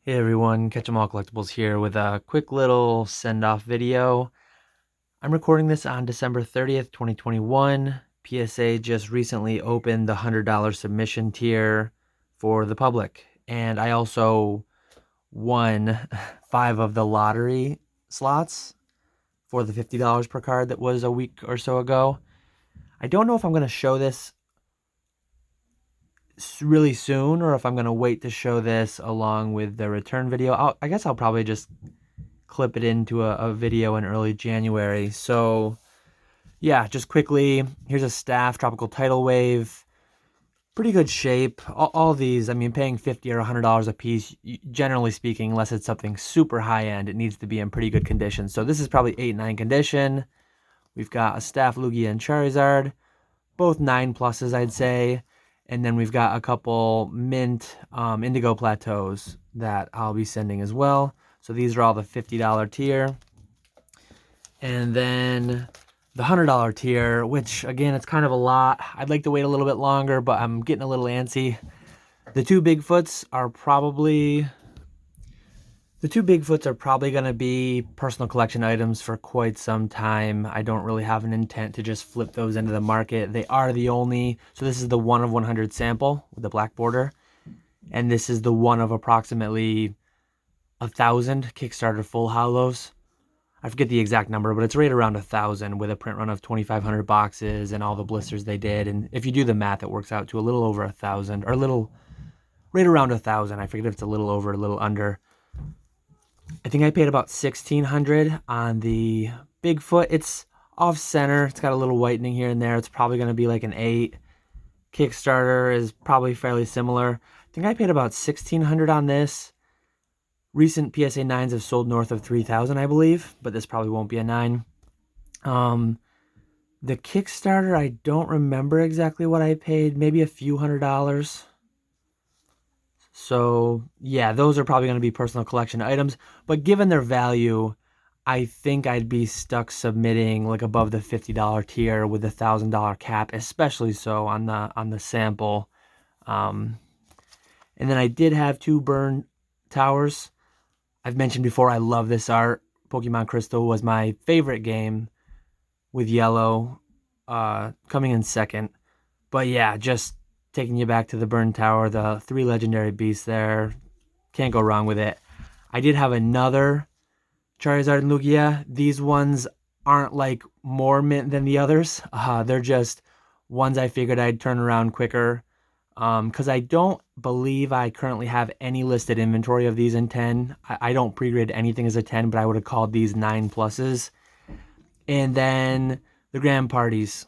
Hey everyone, Catch 'em All Collectibles here with a quick little send-off video. I'm recording this on December 30th, 2021. PSA just recently opened the $100 submission tier for the public. And I also won 5 of the lottery slots for the $50 per card that was a week or so ago. I don't know if I'm going to show this really soon or if I'm going to wait to show this along with the return video. I guess I'll probably just clip it into a video in early January. So yeah, just quickly, here's a staff tropical tidal wave. Pretty good shape. All these, I mean, paying $50 or $100 a piece, generally speaking, unless it's something super high end, it needs to be in pretty good condition. So this is probably 8-9 condition. We've got a staff Lugia and Charizard, both 9 pluses, I'd say. And then we've got a couple mint indigo plateaus that I'll be sending as well. So these are all the $50 tier. And then the $100 tier, which again, it's kind of a lot. I'd like to wait a little bit longer, but I'm getting a little antsy. The two Bigfoots are probably going to be personal collection items for quite some time. I don't really have an intent to just flip those into the market. They are the only, so this is the 1 of 100 sample with the black border. And this is the 1 of approximately 1,000 Kickstarter full hollows. I forget the exact number, but it's right around 1,000 with a print run of 2,500 boxes and all the blisters they did. And if you do the math, it works out to a little over 1,000, or a little, right around 1,000. I forget if it's a little over, a little under. I think I paid about 1,600 on the Bigfoot. It's off center. It's got a little whitening here and there. It's probably going to be like an 8. Kickstarter is probably fairly similar. I think I paid about 1,600 on this. Recent PSA 9s have sold north of 3,000, I believe, but this probably won't be a 9. The Kickstarter, I don't remember exactly what I paid, maybe a few $100s. So yeah, those are probably going to be personal collection items, but given their value, I think I'd be stuck submitting like above the $50 tier with the $1,000 cap, especially so on the sample. And then I did have 2 burn towers. I've mentioned before, I love this art. Pokemon Crystal was my favorite game with yellow, coming in second. But yeah, just taking you back to the Burn Tower, the 3 legendary beasts there. Can't go wrong with it. I did have another Charizard and Lugia. These ones aren't like more mint than the others. They're just ones I figured I'd turn around quicker. Because I don't believe I currently have any listed inventory of these in 10. I don't pre-grid anything as a 10, but I would have called these 9 pluses. And then the Grand Parties.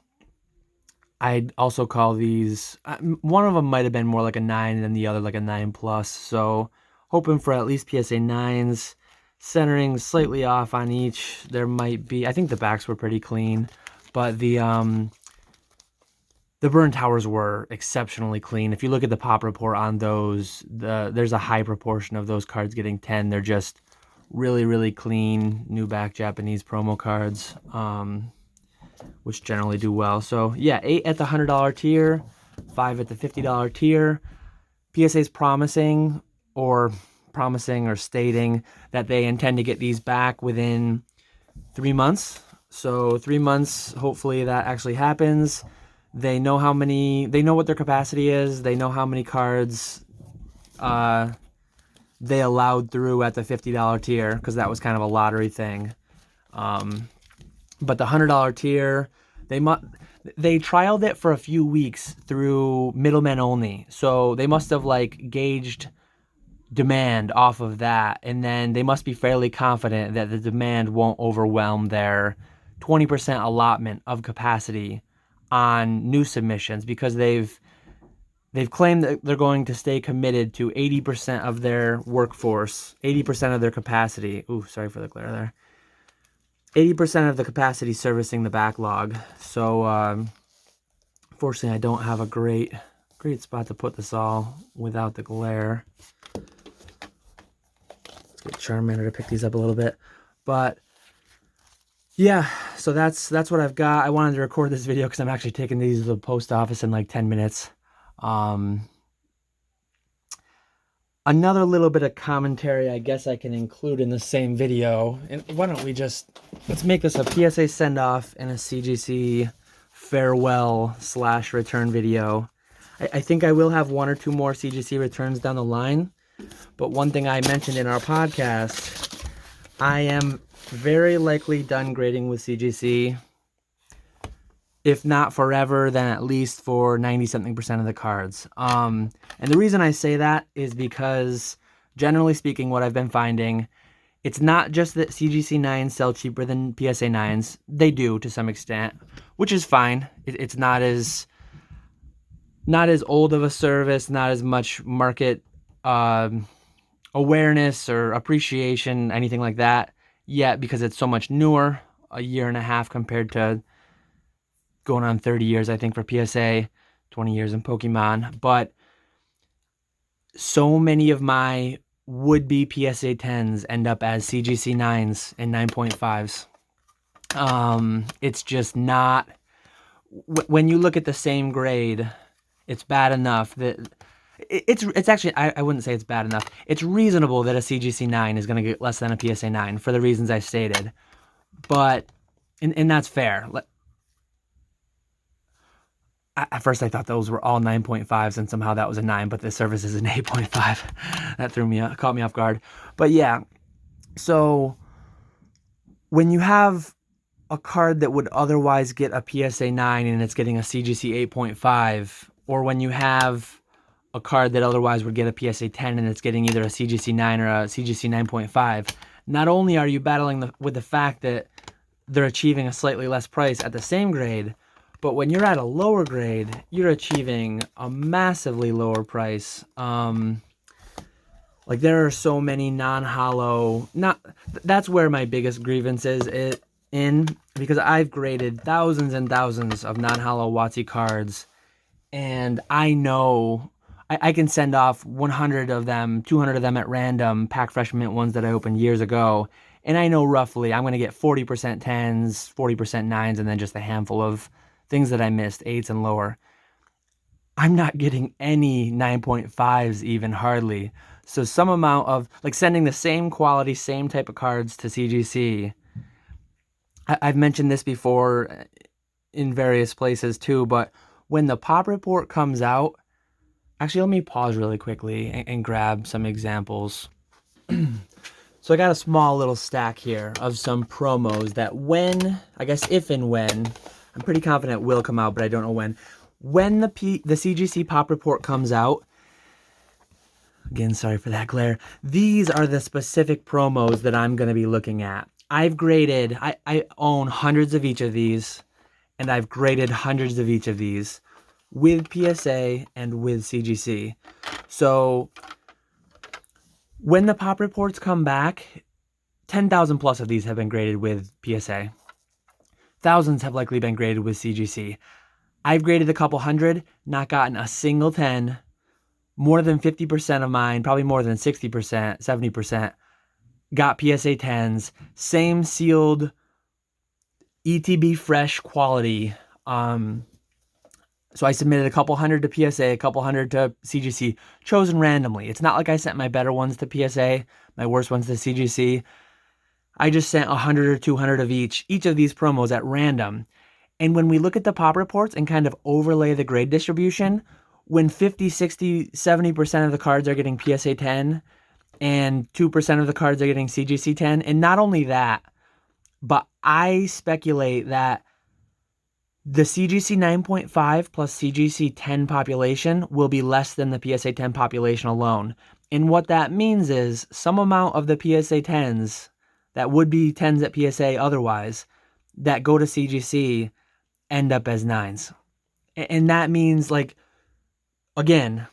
I'd also call these, one of them might have been more like a 9 and the other like a 9 plus. So hoping for at least PSA 9s, centering slightly off on each. There might be, I think the backs were pretty clean, but the burn towers were exceptionally clean. If you look at the pop report on those, there's a high proportion of those cards getting 10. They're just really, really clean, new back Japanese promo cards, which generally do well. So yeah, 8 at the $100 tier, 5 at the $50 tier. PSA's promising or stating that they intend to get these back within 3 months. So 3 months, hopefully that actually happens. They know what their capacity is. They know how many cards they allowed through at the $50 tier, because that was kind of a lottery thing. But the $100 tier, they trialed it for a few weeks through middlemen only. So they must have like gauged demand off of that, and then they must be fairly confident that the demand won't overwhelm their 20% allotment of capacity on new submissions, because they've claimed that they're going to stay committed to 80% of their workforce, 80% of their capacity. Ooh, sorry for the glare there. 80% of the capacity servicing the backlog. So fortunately, I don't have a great spot to put this all without the glare. Let's get Charmander to pick these up a little bit. But yeah, so that's what I've got. I wanted to record this video because I'm actually taking these to the post office in like 10 minutes. Another little bit of commentary I guess I can include in the same video. And why don't we let's make this a PSA Sendoff and a CGC Farewell / return video. I think I will have one or two more CGC returns down the line. But one thing I mentioned in our podcast, I am very likely done grading with CGC. If not forever, then at least for 90-something% of the cards. And the reason I say that is because, generally speaking, what I've been finding, it's not just that CGC 9s sell cheaper than PSA 9s. They do to some extent, which is fine. It's not as old of a service, not as much market awareness or appreciation, anything like that yet, because it's so much newer, a year and a half compared to going on 30 years, I think, for PSA, 20 years in Pokemon. But so many of my would-be PSA 10s end up as CGC 9s and 9.5s. It's just not... When you look at the same grade, it's bad enough that... It's actually, I wouldn't say it's bad enough. It's reasonable that a CGC 9 is going to get less than a PSA 9 for the reasons I stated. But, and that's fair. At first I thought those were all 9.5s and somehow that was a 9, but the service is an 8.5. That caught me off guard. But yeah, so when you have a card that would otherwise get a PSA 9 and it's getting a CGC 8.5, or when you have a card that otherwise would get a PSA 10 and it's getting either a CGC 9 or a CGC 9.5, not only are you battling with the fact that they're achieving a slightly less price at the same grade, but when you're at a lower grade, you're achieving a massively lower price. Like there are so many non-hollow, that's where my biggest grievance is because I've graded thousands and thousands of non-hollow WotC cards, and I know I can send off 100 of them, 200 of them at random, pack fresh mint ones that I opened years ago, and I know roughly I'm going to get 40% 10s, 40% 9s, and then just a handful of things that I missed, 8s and lower. I'm not getting any 9.5s even, hardly. So some amount of, like, sending the same quality, same type of cards to CGC. I've mentioned this before in various places too, but when the pop report comes out, actually, let me pause really quickly and grab some examples. So I got a small little stack here of some promos that if and when, I'm pretty confident will come out, but I don't know when. When the CGC pop report comes out, again, sorry for that glare, these are the specific promos that I'm going to be looking at. I've graded, I own hundreds of each of these, and I've graded hundreds of each of these with PSA and with CGC. So when the pop reports come back, 10,000 plus of these have been graded with PSA. Thousands have likely been graded with CGC. I've graded a couple hundred, not gotten a single 10. More than 50% of mine, probably more than 60%, 70%, got PSA 10s. Same sealed ETB fresh quality. So I submitted a couple hundred to PSA, a couple hundred to CGC, chosen randomly. It's not like I sent my better ones to PSA, my worst ones to CGC. I just sent 100 or 200 of each of these promos at random. And when we look at the pop reports and kind of overlay the grade distribution, when 50, 60, 70% of the cards are getting PSA 10 and 2% of the cards are getting CGC 10, and not only that, but I speculate that the CGC 9.5 plus CGC 10 population will be less than the PSA 10 population alone. And what that means is some amount of the PSA 10s that would be 10s at PSA otherwise that go to CGC end up as 9s. And that means, like, again,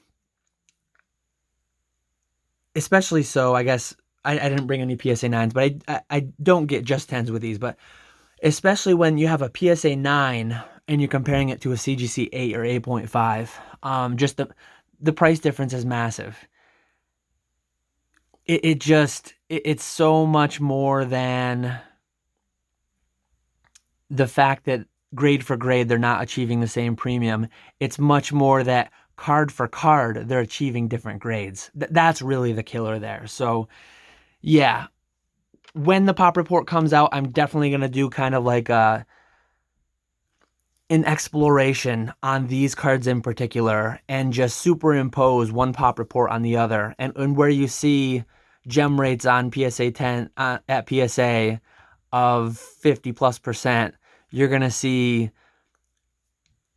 especially so, I guess, I didn't bring any PSA 9s, but I don't get just 10s with these, but especially when you have a PSA 9 and you're comparing it to a CGC 8 or 8.5, just the price difference is massive. It's so much more than the fact that grade for grade they're not achieving the same premium. It's much more that card for card, they're achieving different grades. That's really the killer there. So yeah, when the pop report comes out, I'm definitely going to do kind of like an exploration on these cards in particular and just superimpose one pop report on the other. And where you see gem rates on PSA 10 at PSA of 50+%, you're going to see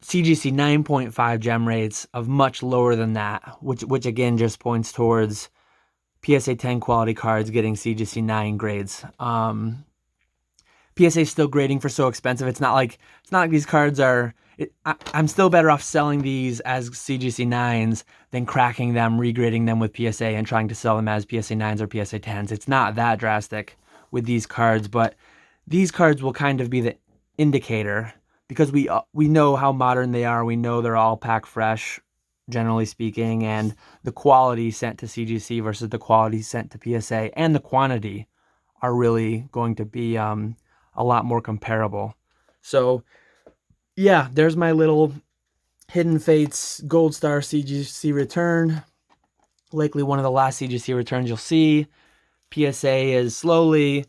CGC 9.5 gem rates of much lower than that, which again just points towards PSA 10 quality cards getting CGC 9 grades. PSA is still grading for so expensive. It's not like these cards are. I'm still better off selling these as CGC 9s than cracking them, regrading them with PSA, and trying to sell them as PSA 9s or PSA 10s. It's not that drastic with these cards, but these cards will kind of be the indicator because we know how modern they are. We know they're all pack fresh, generally speaking, and the quality sent to CGC versus the quality sent to PSA and the quantity are really going to be a lot more comparable. So yeah, there's my little Hidden Fates Gold Star CGC return. Likely one of the last CGC returns you'll see. PSA is slowly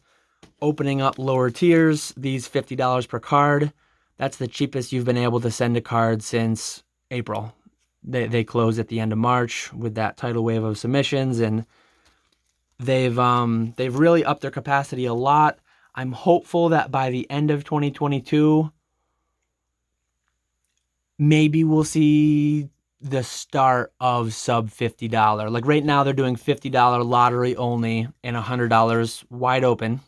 opening up lower tiers, these $50 per card. That's the cheapest you've been able to send a card since April. They close at the end of March with that tidal wave of submissions, and they've really upped their capacity a lot. I'm hopeful that by the end of 2022, maybe we'll see the start of sub $50. Like right now, they're doing $50 lottery only and $100 wide open.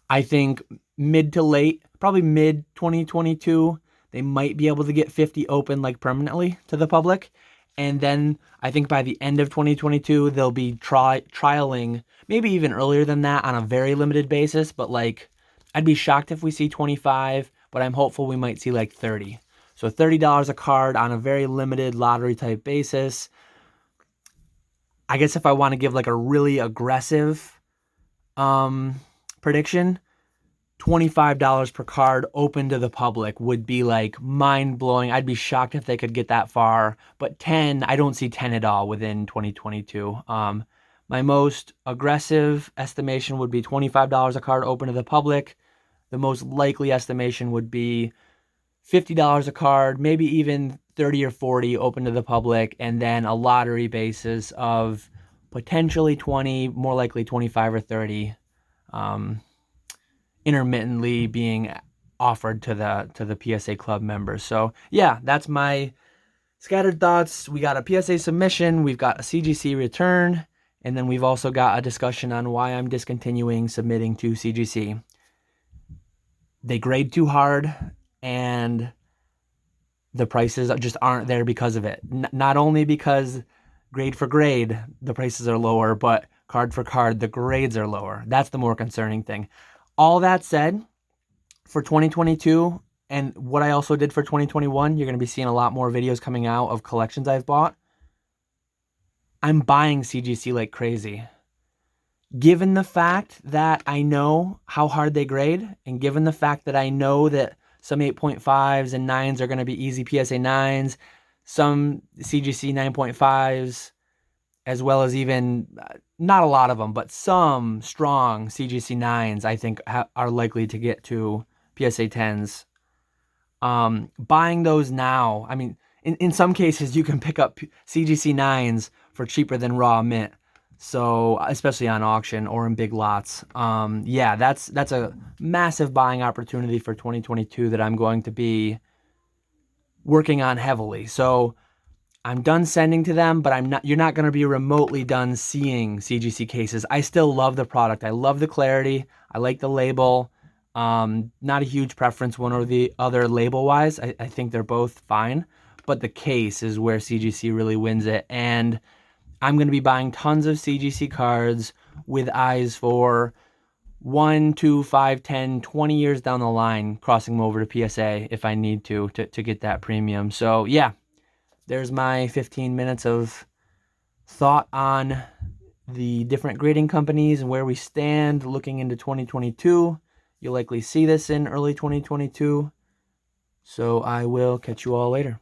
I think mid to late, probably mid 2022, they might be able to get 50 open like permanently to the public. And then I think by the end of 2022, they'll be trialing, maybe even earlier than that on a very limited basis. But like, I'd be shocked if we see 25, but I'm hopeful we might see like 30. So $30 a card on a very limited lottery type basis. I guess if I want to give like a really aggressive prediction, $25 per card open to the public would be like mind-blowing. I'd be shocked if they could get that far. But 10, I don't see 10 at all within 2022. My most aggressive estimation would be $25 a card open to the public. The most likely estimation would be $50 a card, maybe even 30 or 40 open to the public, and then a lottery basis of potentially 20, more likely 25 or 30. Intermittently being offered to the PSA club members. So yeah, that's my scattered thoughts. We got a PSA submission, we've got a CGC return, and then we've also got a discussion on why I'm discontinuing submitting to CGC. They grade too hard, and the prices just aren't there because of it. Not only because grade for grade, the prices are lower, but card for card, the grades are lower. That's the more concerning thing. All that said, for 2022, and what I also did for 2021, you're going to be seeing a lot more videos coming out of collections I've bought. I'm buying CGC like crazy. Given the fact that I know how hard they grade, and given the fact that I know that some 8.5s and 9s are going to be easy PSA 9s, some CGC 9.5s, as well as even, not a lot of them, but some strong CGC 9s, I think, are likely to get to PSA 10s. Buying those now, I mean, in some cases, you can pick up CGC 9s for cheaper than raw mint. So, especially on auction or in big lots. Yeah, that's a massive buying opportunity for 2022 that I'm going to be working on heavily. So, I'm done sending to them, but you're not going to be remotely done seeing CGC cases. I still love the product. I love the clarity. I like the label. Not a huge preference one or the other label-wise. I think they're both fine, but the case is where CGC really wins it. And I'm going to be buying tons of CGC cards with eyes for 1, 2, 5, 10, 20 years down the line, crossing them over to PSA if I need to get that premium. So yeah, there's my 15 minutes of thought on the different grading companies and where we stand looking into 2022. You'll likely see this in early 2022. So I will catch you all later.